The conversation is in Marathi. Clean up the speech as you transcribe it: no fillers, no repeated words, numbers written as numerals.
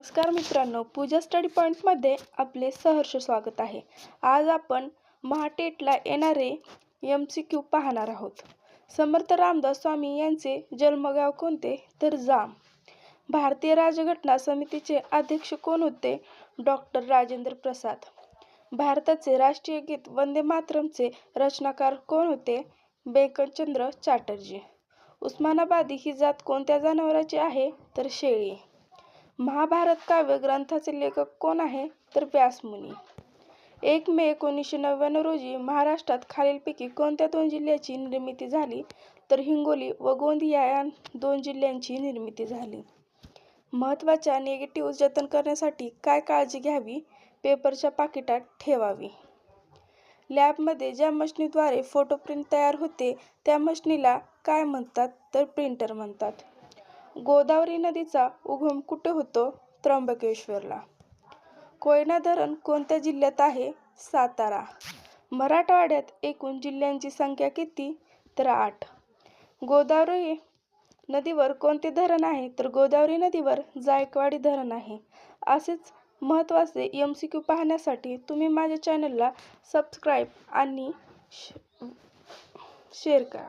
नमस्कार मित्रांनो, पूजा स्टडी पॉईंटमध्ये आपले सहर्ष स्वागत आहे. आज आपण महाटेटला येणारे MCQ पाहणार आहोत. समर्थ रामदास स्वामी यांचे जन्मगाव कोणते? तर जाम. भारतीय राज्यघटना समितीचे अध्यक्ष कोण होते? डॉक्टर राजेंद्र प्रसाद. भारताचे राष्ट्रीय गीत वंदे मातरमचे रचनाकार कोण होते? बंकिमचंद्र चटर्जी. उस्मानाबादी ही जात कोणत्या जनावराची आहे? तर शेळी. महाभारत काव्य ग्रंथाचे लेखक कोण आहे? तर व्यासमुनी. 1 मे 1999 रोजी महाराष्ट्रात खालीलपैकी कोणत्या 2 जिल्ह्याची निर्मिती झाली? तर हिंगोली व गोंदिया या 2 जिल्ह्यांची निर्मिती झाली. महत्त्वाच्या निगेटिव्ह जतन करण्यासाठी काय काळजी घ्यावी? पेपरच्या पाकिटात ठेवावी. लॅबमध्ये ज्या मशिनीद्वारे फोटो प्रिंट तयार होते त्या मशिनीला काय म्हणतात? तर प्रिंटर म्हणतात. गोदावरी नदीचा उगम कुठे होतो? त्र्यंबकेश्वरला. कोयना धरण कोणत्या जिल्ह्यात आहे? सातारा. मराठवाड्यात एकूण जिल्ह्यांची संख्या किती? तर 8. गोदावरी नदीवर कोणते धरण आहे? तर गोदावरी नदीवर जायकवाडी धरण आहे. असेच महत्त्वाचे MCQ पाहण्यासाठी तुम्ही माझ्या चॅनलला सबस्क्राईब आणि शेअर करा.